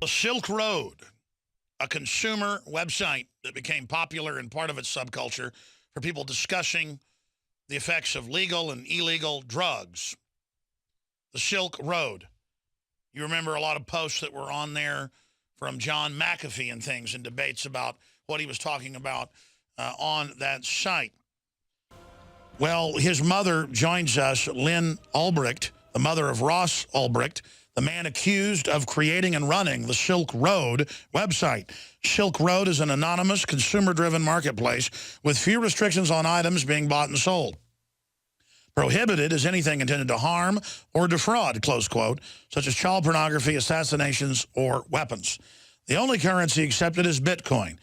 The Silk Road, a consumer website that became popular in part of its subculture for people discussing the effects of legal and illegal drugs. The Silk Road. You remember a lot of posts that were on there from John McAfee and things and debates about what he was talking about on that site. Well, his mother joins us, Lynn Ulbricht, the mother of Ross Ulbricht, the man accused of creating and running the Silk Road website. Silk Road is an anonymous, consumer-driven marketplace with few restrictions on items being bought and sold. Prohibited is anything intended to harm or defraud, close quote, such as child pornography, assassinations, or weapons. The only currency accepted is Bitcoin.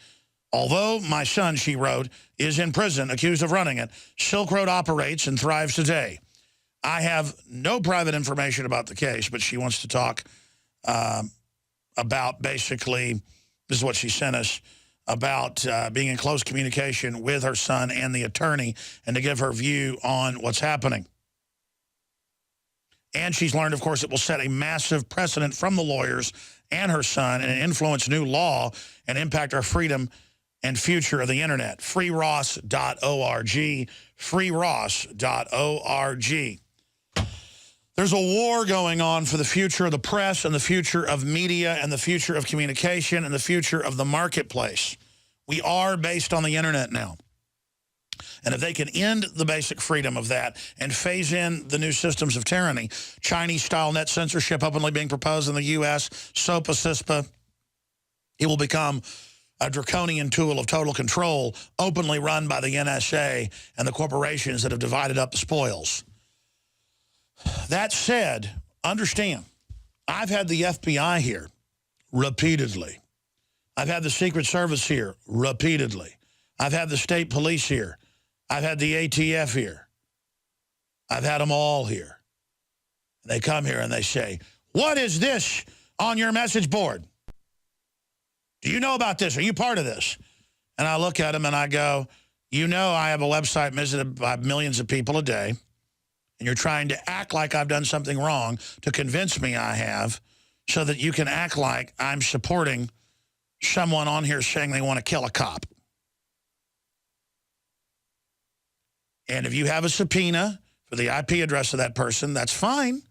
Although my son, she wrote, is in prison accused of running it, Silk Road operates and thrives today. I have no private information about the case, but she wants to talk about basically, this is what she sent us, about being in close communication with her son and the attorney and to give her view on what's happening. And she's learned, of course, it will set a massive precedent from the lawyers and her son and influence new law and impact our freedom and future of the internet. freeross.org, freeross.org. There's a war going on for the future of the press and the future of media and the future of communication and the future of the marketplace. We are based on the internet now. And if they can end the basic freedom of that and phase in the new systems of tyranny, Chinese-style net censorship openly being proposed in the U.S., SOPA, CISPA, it will become a draconian tool of total control openly run by the NSA and the corporations that have divided up the spoils. That said, understand, I've had the FBI here repeatedly. I've had the Secret Service here repeatedly. I've had the state police here. I've had the ATF here. I've had them all here. They come here and they say, what is this on your message board? Do you know about this? Are you part of this? And I look at them and I go, you know I have a website visited by millions of people a day. And you're trying to act like I've done something wrong to convince me I have so that you can act like I'm supporting someone on here saying they want to kill a cop. And if you have a subpoena for the IP address of that person, that's fine.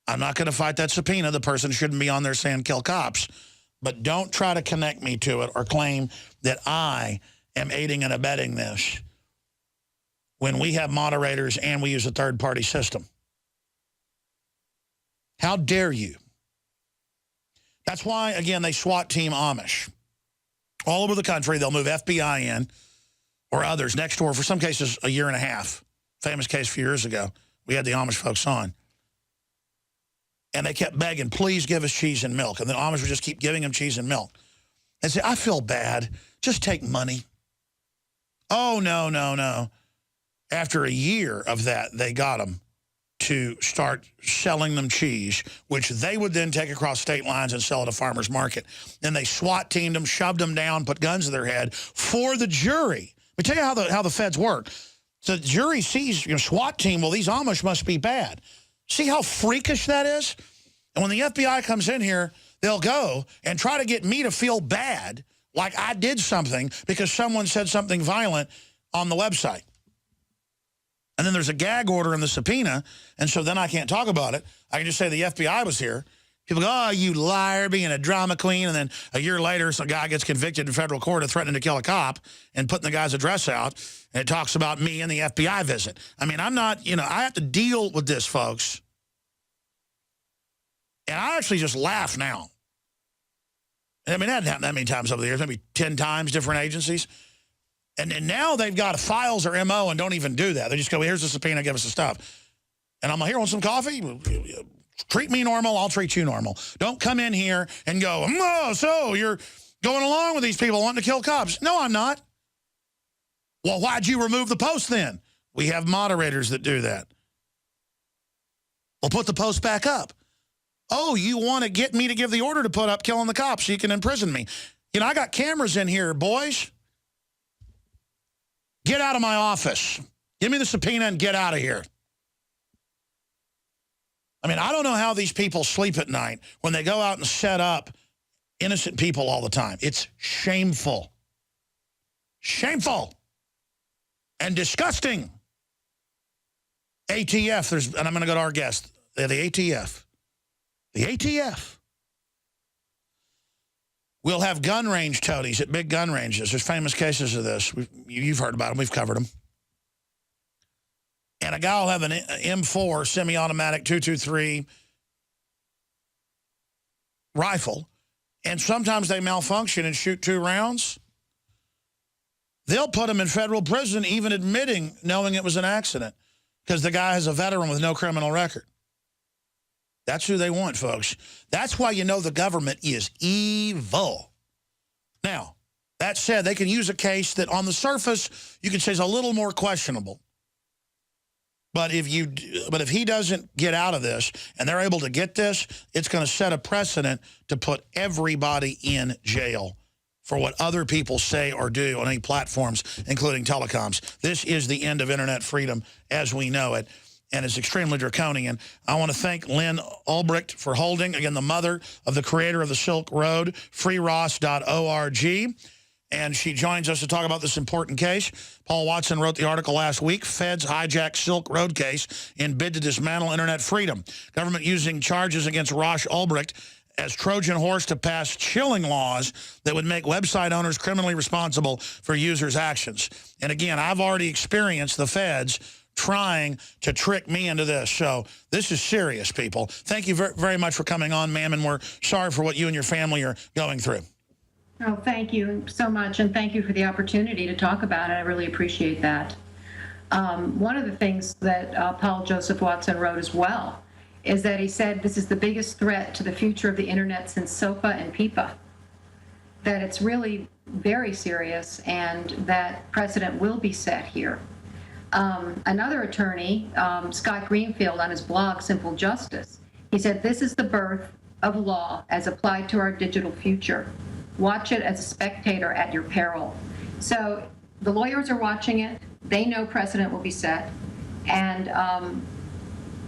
I'm not going to fight that subpoena. The person shouldn't be on there saying kill cops. But don't try to connect me to it or claim that I am aiding and abetting this when we have moderators and we use a third-party system. How dare you? That's why, again, they SWAT team Amish. All over the country, they'll move FBI in or others next door, for some cases, a year and a half. Famous case a few years ago. We had the Amish folks on. And they kept begging, please give us cheese and milk. And the Amish would just keep giving them cheese and milk. And say, I feel bad. Just take money. Oh, no, no, no. After a year of that, they got them to start selling them cheese, which they would then take across state lines and sell at a farmer's market. Then they SWAT teamed them, shoved them down, put guns to their head for the jury. Let me tell you how the feds work. So the jury sees, SWAT team, well, these Amish must be bad. See how freakish that is? And when the FBI comes in here, they'll go and try to get me to feel bad like I did something because someone said something violent on the website. And then there's a gag order in the subpoena, and so then I can't talk about it. I can just say the FBI was here. People go, oh, you liar, being a drama queen. And then a year later, some guy gets convicted in federal court of threatening to kill a cop and putting the guy's address out. And it talks about me and the FBI visit. I mean, I'm not, I have to deal with this, folks. And I actually just laugh now. I mean, that hadn't happened that many times over the years, maybe 10 times, different agencies. And now they've got files or MO and don't even do that. They just go, here's the subpoena, give us the stuff. And I'm like, here, want some coffee? Treat me normal, I'll treat you normal. Don't come in here and go, oh, so you're going along with these people wanting to kill cops. No, I'm not. Well, why'd you remove the post then? We have moderators that do that. Well, put the post back up. Oh, you want to get me to give the order to put up killing the cops so you can imprison me. I got cameras in here, boys. Get out of my office. Give me the subpoena and get out of here. I mean, I don't know how these people sleep at night when they go out and set up innocent people all the time. It's shameful. Shameful. And disgusting. ATF, and I'm going to go to our guest. The ATF. The ATF. We'll have gun range toadies at big gun ranges. There's famous cases of this. You've heard about them. We've covered them. And a guy will have an M4 semi-automatic .223 rifle, and sometimes they malfunction and shoot 2 rounds. They'll put him in federal prison even admitting knowing it was an accident because the guy has a veteran with no criminal record. That's who they want, folks. That's why you know the government is evil. Now, that said, they can use a case that on the surface you could say is a little more questionable. But if he doesn't get out of this and they're able to get this, it's going to set a precedent to put everybody in jail for what other people say or do on any platforms, including telecoms. This is the end of internet freedom as we know it, and it's extremely draconian. I want to thank Lynn Ulbricht for holding, again, the mother of the creator of the Silk Road, freeross.org. And she joins us to talk about this important case. Paul Watson wrote the article last week, Feds hijack Silk Road case in bid to dismantle internet freedom. Government using charges against Ross Ulbricht as Trojan horse to pass chilling laws that would make website owners criminally responsible for users' actions. And again, I've already experienced the feds trying to trick me into this. So this is serious, people. Thank you very much for coming on, ma'am, and we're sorry for what you and your family are going through. Oh, thank you so much, and thank you for the opportunity to talk about it. I really appreciate that. One of the things that Paul Joseph Watson wrote as well is that he said this is the biggest threat to the future of the internet since SOPA and PIPA, that it's really very serious and that precedent will be set here. Another attorney, Scott Greenfield, on his blog, Simple Justice, he said, this is the birth of law as applied to our digital future. Watch it as a spectator at your peril. So the lawyers are watching it. They know precedent will be set. And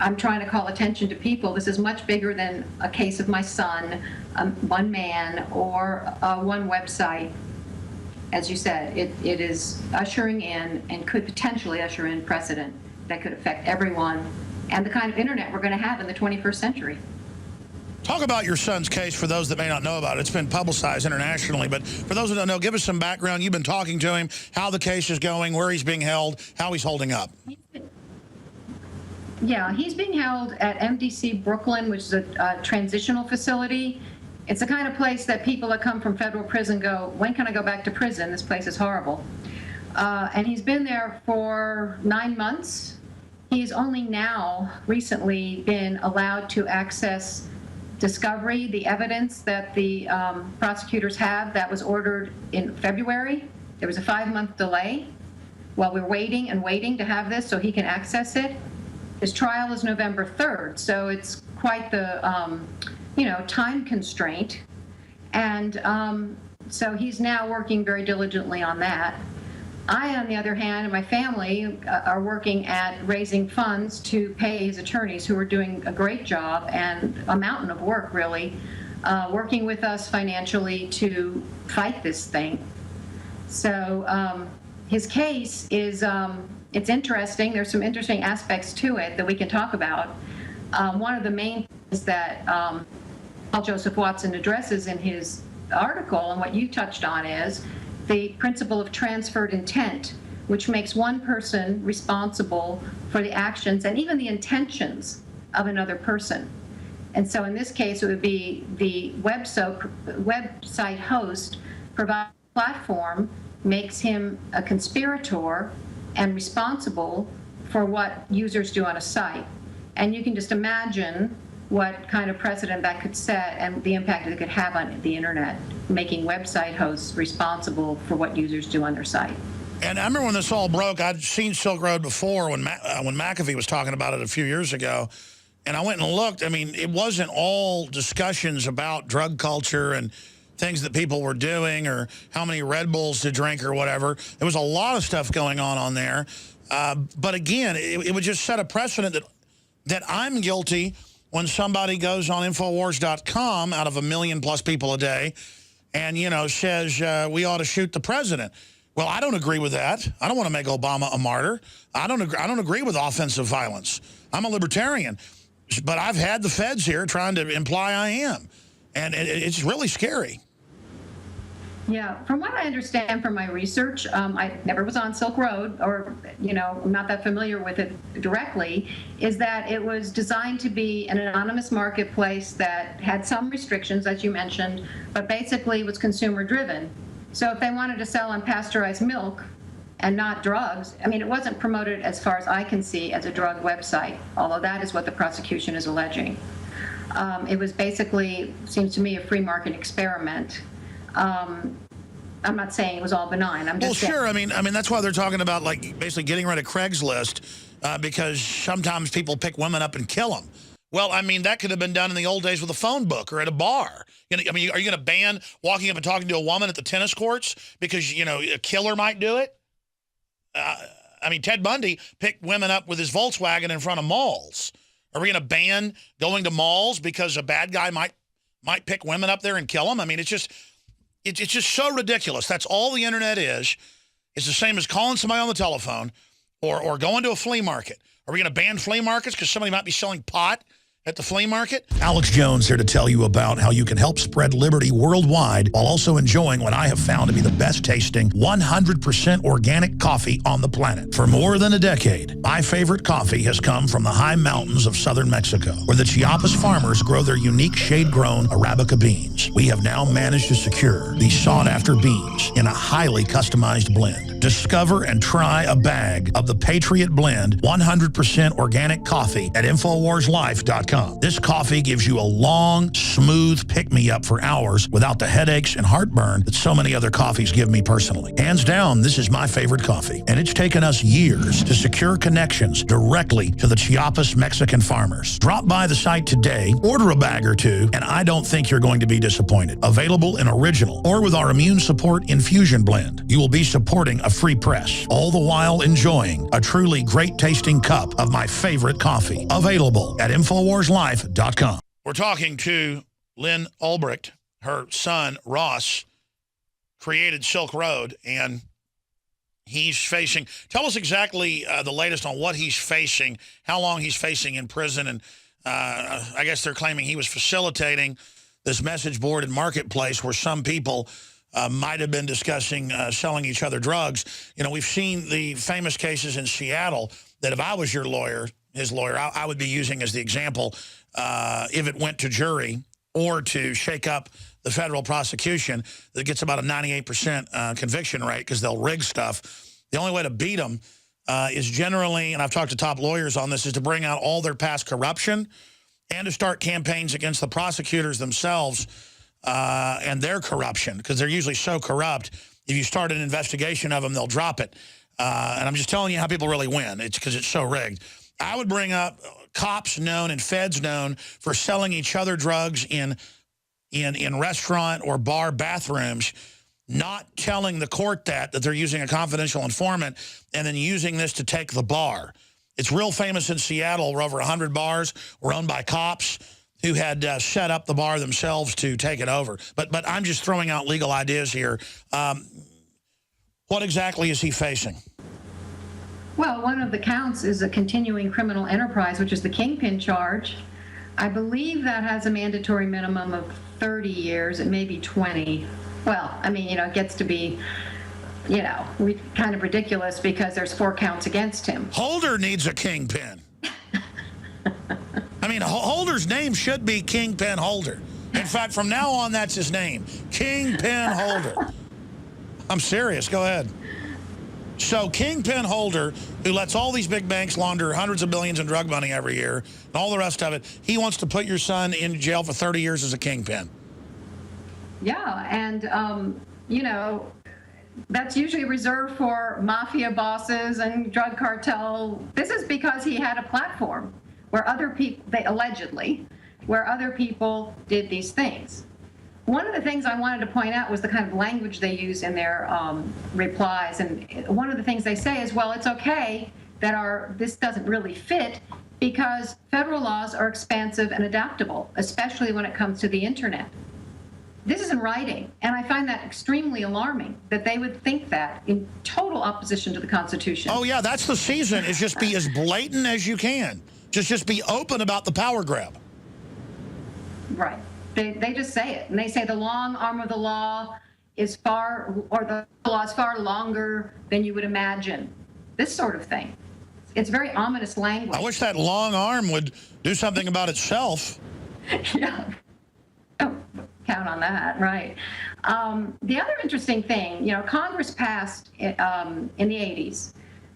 I'm trying to call attention to people. This is much bigger than a case of my son, one man, or one website. As you said, it is ushering in and could potentially usher in precedent that could affect everyone and the kind of internet we're going to have in the 21st century. Talk about your son's case for those that may not know about it. It's been publicized internationally, but for those that don't know, give us some background. You've been talking to him, how the case is going, where he's being held, how he's holding up. Yeah, he's being held at MDC Brooklyn, which is a transitional facility. It's the kind of place that people that come from federal prison go, when can I go back to prison? This place is horrible. And he's been there for 9 months. He's only now recently been allowed to access discovery, the evidence that the prosecutors have that was ordered in February. There was a 5-month delay while we're waiting and waiting to have this so he can access it. His trial is November 3rd, so it's quite the time constraint. And so he's now working very diligently on that. I, on the other hand, and my family are working at raising funds to pay his attorneys, who are doing a great job and a mountain of work, really, working with us financially to fight this thing. So his case is, it's interesting. There's some interesting aspects to it that we can talk about. One of the main things that Paul Joseph Watson addresses in his article, and what you touched on, is the principle of transferred intent, which makes one person responsible for the actions and even the intentions of another person. And so in this case, it would be the website host provides a platform, makes him a conspirator and responsible for what users do on a site. And you can just imagine what kind of precedent that could set and the impact it could have on the internet, making website hosts responsible for what users do on their site. And I remember when this all broke, I'd seen Silk Road before when McAfee was talking about it a few years ago. And I went and looked. I mean, it wasn't all discussions about drug culture and things that people were doing or how many Red Bulls to drink or whatever. There was a lot of stuff going on there. But again, it would just set a precedent that I'm guilty when somebody goes on Infowars.com out of 1 million plus people a day and, you know, says we ought to shoot the president. Well, I don't agree with that. I don't want to make Obama a martyr. I don't agree with offensive violence. I'm a libertarian. But I've had the feds here trying to imply I am. And it's really scary. Yeah, from what I understand from my research, I never was on Silk Road, or, you know, I'm not that familiar with it directly, is that it was designed to be an anonymous marketplace that had some restrictions, as you mentioned, but basically was consumer driven. So if they wanted to sell unpasteurized milk and not drugs, I mean, it wasn't promoted, as far as I can see, as a drug website, although that is what the prosecution is alleging. It was basically, seems to me, a free market experiment. I'm not saying it was all benign. I'm just sure. I mean, that's why they're talking about, like, basically getting rid of Craigslist because sometimes people pick women up and kill them. Well, I mean, that could have been done in the old days with a phone book or at a bar. You know, I mean, are you going to ban walking up and talking to a woman at the tennis courts because, you know, a killer might do it? I mean, Ted Bundy picked women up with his Volkswagen in front of malls. Are we going to ban going to malls because a bad guy might pick women up there and kill them? I mean, it's just so ridiculous. That's all the internet is. It's the same as calling somebody on the telephone or going to a flea market. Are we going to ban flea markets because somebody might be selling pot at the flea market? Alex Jones here to tell you about how you can help spread liberty worldwide while also enjoying what I have found to be the best tasting 100% organic coffee on the planet. For more than a decade, my favorite coffee has come from the high mountains of southern Mexico, where the Chiapas farmers grow their unique shade-grown Arabica beans. We have now managed to secure these sought-after beans in a highly customized blend. Discover and try a bag of the Patriot Blend 100% organic coffee at InfoWarsLife.com. This coffee gives you a long, smooth pick-me-up for hours without the headaches and heartburn that so many other coffees give me personally. Hands down, this is my favorite coffee, and it's taken us years to secure connections directly to the Chiapas Mexican farmers. Drop by the site today, order a bag or two, and I don't think you're going to be disappointed. Available in original or with our immune support infusion blend. You will be supporting a free press, all the while enjoying a truly great-tasting cup of my favorite coffee. Available at InfoWarsLife.com. We're talking to Lynn Ulbricht. Her son, Ross, created Silk Road, and he's facing... Tell us exactly the latest on what he's facing, how long he's facing in prison, and I guess they're claiming he was facilitating this message board and marketplace where some people might have been discussing selling each other drugs. You know, we've seen the famous cases in Seattle that if I was your lawyer, his lawyer, I would be using as the example if it went to jury or to shake up the federal prosecution that gets about a 98% conviction rate because they'll rig stuff. The only way to beat them is generally, and I've talked to top lawyers on this, is to bring out all their past corruption and to start campaigns against the prosecutors themselves and their corruption, because they're usually so corrupt. If you start an investigation of them, they'll drop it. And I'm just telling you how people really win. It's because it's so rigged. I would bring up cops known and feds known for selling each other drugs in restaurant or bar bathrooms, not telling the court that they're using a confidential informant and then using this to take the bar. It's real famous in Seattle where over 100 bars were owned by cops who had set up the bar themselves to take it over. But I'm just throwing out legal ideas here. What exactly is he facing? Well, one of the counts is a continuing criminal enterprise, which is the kingpin charge. I believe that has a mandatory minimum of 30 years. It may be 20. Well, I mean, you know, it gets to be, you know, kind of ridiculous because there's 4 counts against him. Holder needs a kingpin. I mean, Holder's name should be Kingpin Holder. In fact, from now on, that's his name. Kingpin Holder. I'm serious. Go ahead. So Kingpin Holder, who lets all these big banks launder hundreds of billions in drug money every year, and all the rest of it, he wants to put your son in jail for 30 years as a kingpin. Yeah, and, you know, that's usually reserved for mafia bosses and drug cartel. This is because he had a platform where other people, allegedly, where other people did these things. One of the things I wanted to point out was the kind of language they use in their replies. And one of the things they say is, well, it's okay that this doesn't really fit because federal laws are expansive and adaptable, especially when it comes to the internet. This is in writing, and I find that extremely alarming that they would think that in total opposition to the Constitution. Oh, yeah, that's the season, is just be as blatant as you can. Just be open about the power grab. Right. They just say it, and they say the long arm of the law is far, or the law is far longer than you would imagine. This sort of thing. It's very ominous language. I wish that long arm would do something about itself. Yeah. Oh, count on that, right. The other interesting thing, you know, Congress passed in the 80s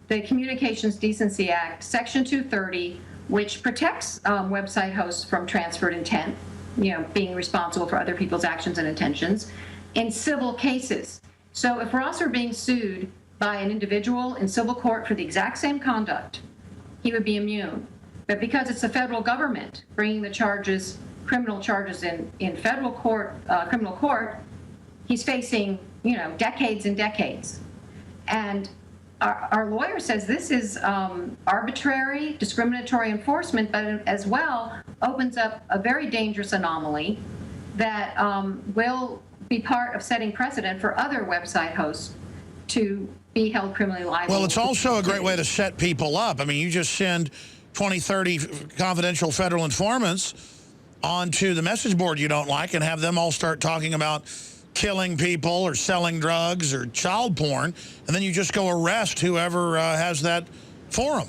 the Communications Decency Act, Section 230, which protects website hosts from transferred intent, you know, being responsible for other people's actions and intentions in civil cases. So if Ross were being sued by an individual in civil court for the exact same conduct, he would be immune. But because it's the federal government bringing the charges, criminal charges in federal court, criminal court, he's facing, you know, decades and decades. And our lawyer says this is arbitrary, discriminatory enforcement, but as well opens up a very dangerous anomaly that will be part of setting precedent for other website hosts to be held criminally liable. Well, it's also a great way to set people up. I mean, you just send 20, 30 confidential federal informants onto the message board you don't like and have them all start talking about killing people or selling drugs or child porn, and then you just go arrest whoever has that forum.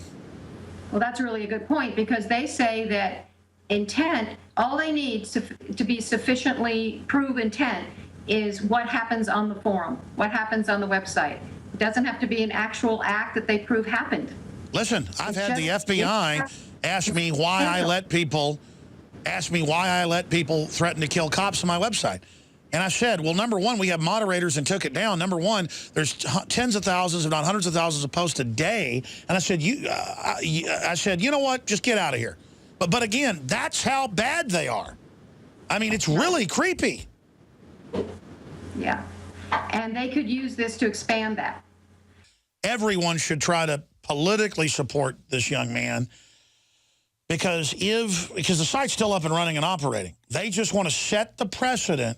Well, that's really a good point, because they say that intent, all they need to be sufficiently prove intent is what happens on the forum, what happens on the website. It doesn't have to be an actual act that they prove happened. Listen, I've had the FBI ask me why I let people threaten to kill cops on my website. And I said, well, number one, we have moderators and took it down. Number one, there's tens of thousands, if not hundreds of thousands of posts a day. And I said, you know what? Just get out of here. But again, that's how bad they are. I mean, it's really creepy. Yeah. And they could use this to expand that. Everyone should try to politically support this young man, because the site's still up and running and operating. They just want to set the precedent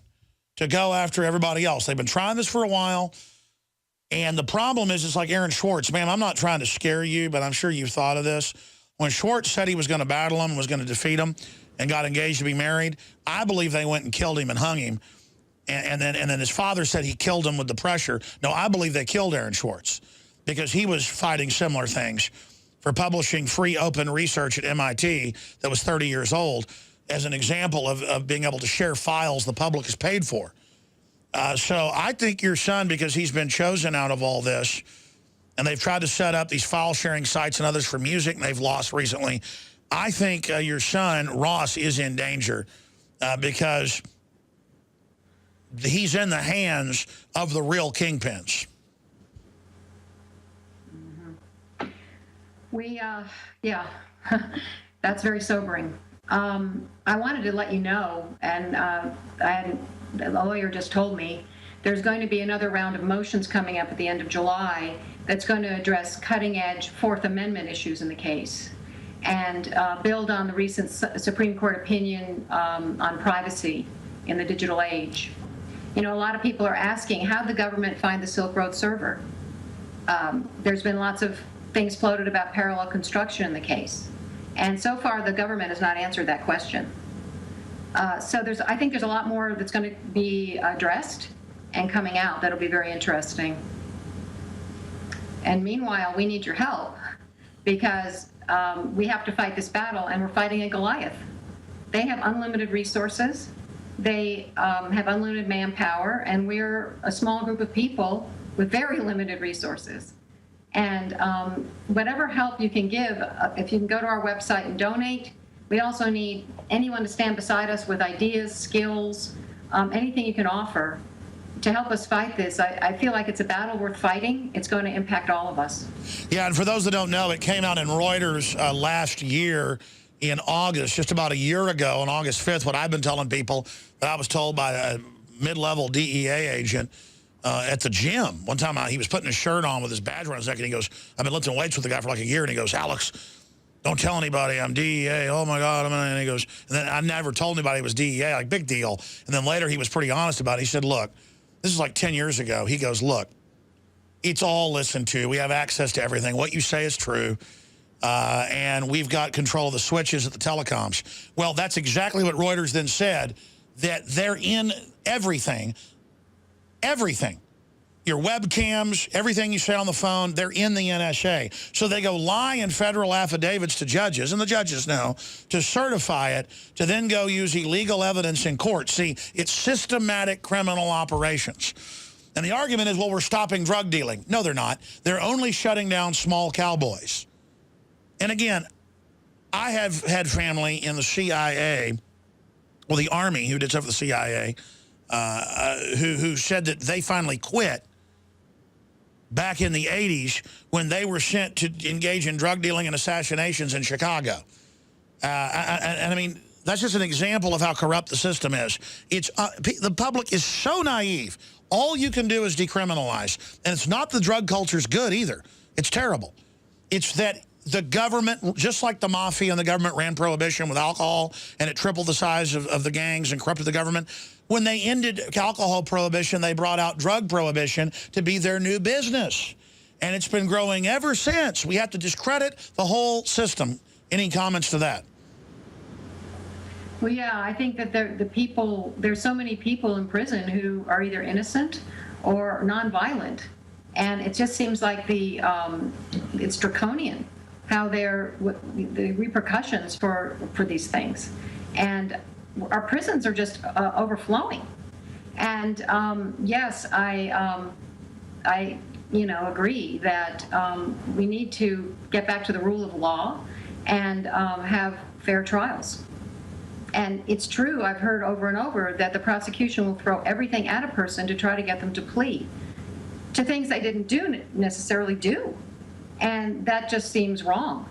to go after everybody else. They've been trying this for a while, and the problem is, it's like Aaron Swartz. Man, I'm not trying to scare you, but I'm sure you've thought of this. When Swartz said he was going to battle him, was going to defeat him, and got engaged to be married, I believe they went and killed him and hung him. And then his father said he killed him with the pressure. No, I believe they killed Aaron Swartz because he was fighting similar things for publishing free open research at MIT that was 30 years old as an example of being able to share files the public is paid for. So I think your son, because he's been chosen out of all this, and they've tried to set up these file sharing sites and others for music, and they've lost recently. I think your son, Ross, is in danger because he's in the hands of the real kingpins. Yeah, that's very sobering. I wanted to let you know, and the lawyer just told me, there's going to be another round of motions coming up at the end of July that's going to address cutting-edge Fourth Amendment issues in the case and build on the recent Supreme Court opinion on privacy in the digital age. You know, a lot of people are asking, how did the government find the Silk Road server? There's been lots of things floated about parallel construction in the case. And so far, the government has not answered that question. So I think there's a lot more that's going to be addressed and coming out that'll be very interesting. And meanwhile, we need your help, because we have to fight this battle, and we're fighting a Goliath. They have unlimited resources. They have unlimited manpower, and we're a small group of people with very limited resources. And whatever help you can give, if you can go to our website and donate. We also need anyone to stand beside us with ideas, skills, anything you can offer to help us fight this. I feel like it's a battle worth fighting. It's going to impact all of us. Yeah, and for those that don't know, it came out in Reuters last year in August, just about a year ago, on August 5th, what I've been telling people that I was told by a mid-level DEA agent at the gym. One time he was putting his shirt on with his badge around his neck, and he goes, I've been lifting weights with the guy for like a year, and he goes, Alex, Don't tell anybody I'm DEA. Oh, my God. And he goes, and then I never told anybody it was DEA, like, big deal. And then later he was pretty honest about it. He said, look, this is like 10 years ago. He goes, look, it's all listened to. We have access to everything. What you say is true. And we've got control of the switches at the telecoms. Well, that's exactly what Reuters then said, that they're in everything. Everything. Your webcams, everything you say on the phone, they're in the NSA. So they go lie in federal affidavits to judges, and the judges know, to certify it, to then go use illegal evidence in court. See, it's systematic criminal operations. And the argument is, well, we're stopping drug dealing. No, they're not. They're only shutting down small cowboys. And again, I have had family in the CIA, well, the Army, who did stuff for the CIA, who said that they finally quit back in the 80s when they were sent to engage in drug dealing and assassinations in Chicago. And I mean, that's just an example of how corrupt the system is. It's the public is so naive. All you can do is decriminalize. And it's not the drug culture's good either. It's terrible. It's that the government, just like the mafia and the government ran prohibition with alcohol and it tripled the size of the gangs and corrupted the government. When they ended alcohol prohibition, they brought out drug prohibition to be their new business. And it's been growing ever since. We have to discredit the whole system. Any comments to that? Well, yeah, I think that there's so many people in prison who are either innocent or nonviolent. And it just seems like it's draconian how the repercussions for these things. And our prisons are just overflowing. And yes, I agree that we need to get back to the rule of law and have fair trials. And it's true, I've heard over and over that the prosecution will throw everything at a person to try to get them to plea to things they didn't necessarily do. And that just seems wrong.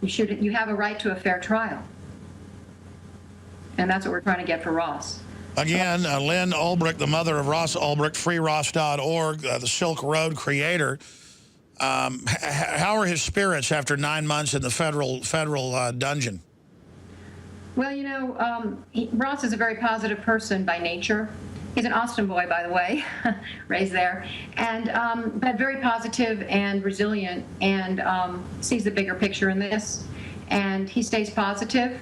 You have a right to a fair trial. And that's what we're trying to get for Ross. Again, Lynn Ulbricht, the mother of Ross Ulbricht, freeross.org, the Silk Road creator. How are his spirits after 9 months in the federal dungeon? Well, Ross is a very positive person by nature. He's an Austin boy, by the way, raised there, and but very positive and resilient, and sees the bigger picture in this. And he stays positive.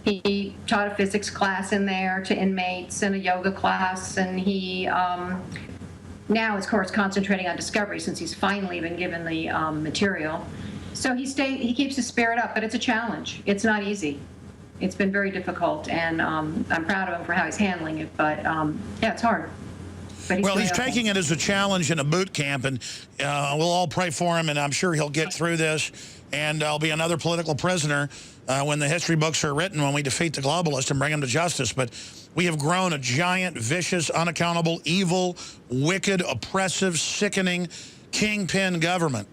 He taught a physics class in there to inmates and a yoga class, and he now is, of course, concentrating on discovery since he's finally been given the material. So he keeps his spirit up, but it's a challenge. It's not easy. It's been very difficult, and I'm proud of him for how he's handling it, but yeah, it's hard. But he's taking it as a challenge in a boot camp, and we'll all pray for him, and I'm sure he'll get through this, and there'll be another political prisoner when the history books are written, when we defeat the globalists and bring them to justice. But we have grown a giant, vicious, unaccountable, evil, wicked, oppressive, sickening kingpin government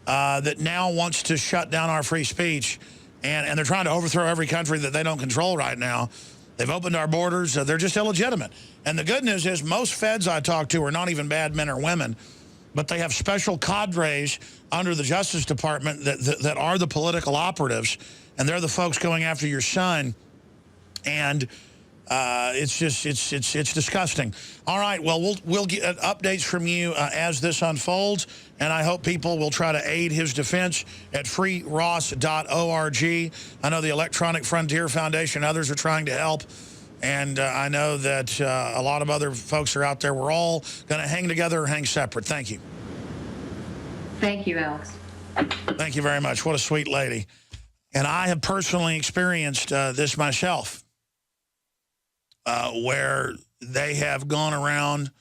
that now wants to shut down our free speech. And they're trying to overthrow every country that they don't control right now. They've opened our borders. They're just illegitimate. And the good news is most feds I talk to are not even bad men or women, but they have special cadres under the Justice Department that are the political operatives, and they're the folks going after your son. And it's disgusting. All right, well, we'll get updates from you as this unfolds, and I hope people will try to aid his defense at freeross.org. I know the Electronic Frontier Foundation, others are trying to help, and I know that a lot of other folks are out there. We're all going to hang together or hang separate. Thank you. Thank you, Alex. Thank you very much. What a sweet lady. And I have personally experienced this myself. Where they have gone around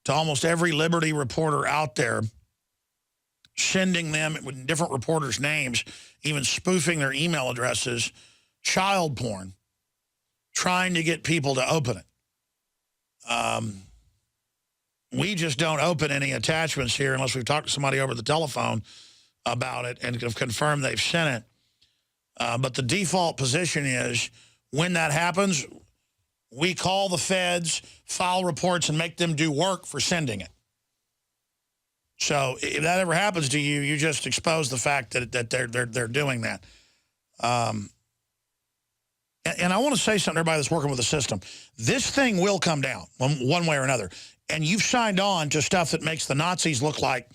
to almost every Liberty reporter out there, sending them with different reporters' names, even spoofing their email addresses, child porn, trying to get people to open it. We just don't open any attachments here unless we've talked to somebody over the telephone about it and have confirmed they've sent it. But the default position is when that happens, we call the feds, file reports, and make them do work for sending it. So if that ever happens to you, you just expose the fact that they're doing that. And I want to say something to everybody that's working with the system. This thing will come down one way or another. And you've signed on to stuff that makes the Nazis look like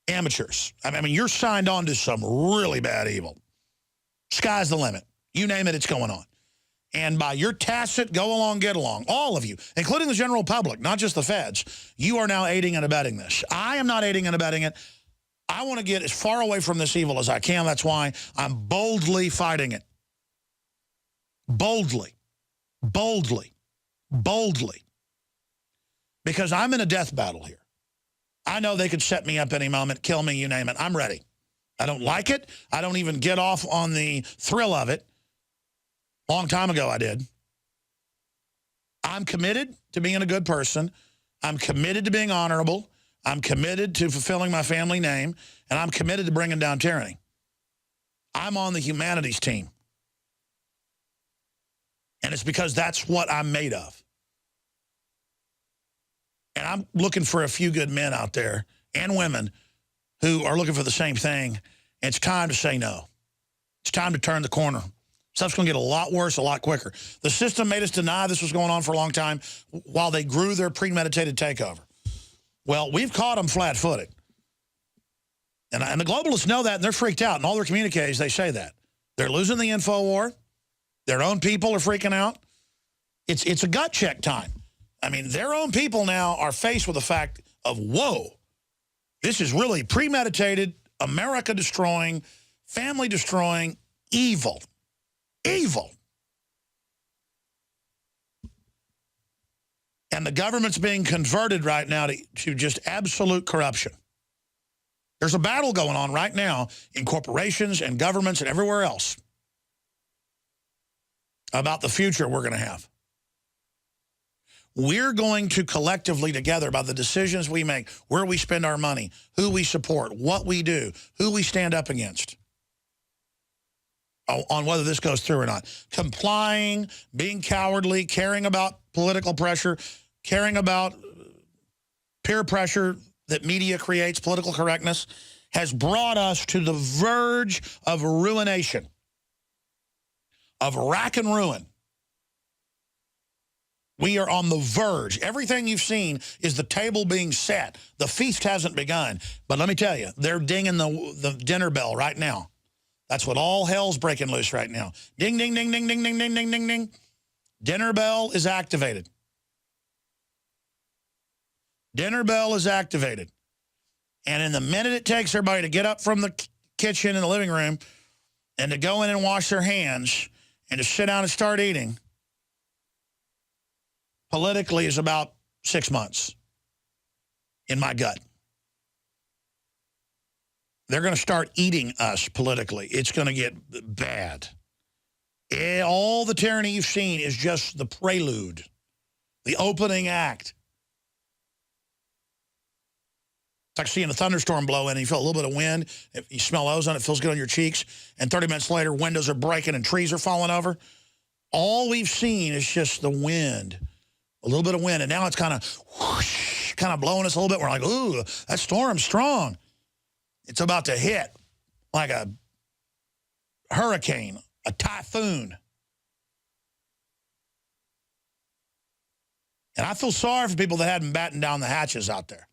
amateurs. I mean, you're signed on to some really bad evil. Sky's the limit. You name it, it's going on. And by your tacit go along, get along, all of you, including the general public, not just the feds, you are now aiding and abetting this. I am not aiding and abetting it. I want to get as far away from this evil as I can. That's why I'm boldly fighting it. Boldly. Boldly. Boldly. Because I'm in a death battle here. I know they could set me up any moment, kill me, you name it. I'm ready. I don't like it. I don't even get off on the thrill of it. Long time ago I did. I'm committed to being a good person. I'm committed to being honorable. I'm committed to fulfilling my family name. And I'm committed to bringing down tyranny. I'm on the humanities team. And it's because that's what I'm made of. And I'm looking for a few good men out there and women who are looking for the same thing. And it's time to say no. It's time to turn the corner. Stuff's going to get a lot worse a lot quicker. The system made us deny this was going on for a long time while they grew their premeditated takeover. Well, we've caught them flat-footed. And the globalists know that, and they're freaked out. In all their communiques, they say that. They're losing the info war. Their own people are freaking out. It's a gut check time. I mean, their own people now are faced with the fact of, whoa, this is really premeditated, America-destroying, family-destroying evil. Evil. And the government's being converted right now to just absolute corruption. There's a battle going on right now in corporations and governments and everywhere else about the future we're going to have. We're going to collectively together, by the decisions we make, where we spend our money, who we support, what we do, who we stand up against, on whether this goes through or not. Complying, being cowardly, caring about political pressure, caring about peer pressure that media creates, political correctness, has brought us to the verge of ruination, of rack and ruin. We are on the verge. Everything you've seen is the table being set. The feast hasn't begun. But let me tell you, they're dinging the dinner bell right now. That's what all hell's breaking loose right now. Ding, ding, ding, ding, ding, ding, ding, ding, ding, ding. Dinner bell is activated. Dinner bell is activated. And in the minute it takes everybody to get up from the kitchen in the living room and to go in and wash their hands and to sit down and start eating, politically is about 6 months in my gut. They're going to start eating us politically. It's going to get bad. All the tyranny you've seen is just the prelude, the opening act. It's like seeing a thunderstorm blow in and you feel a little bit of wind. If you smell ozone, it feels good on your cheeks. And 30 minutes later, windows are breaking and trees are falling over. All we've seen is just the wind, a little bit of wind. And now it's kind of whoosh, kind of blowing us a little bit. We're like, ooh, that storm's strong. It's about to hit like a hurricane, a typhoon. And I feel sorry for people that hadn't battened down the hatches out there.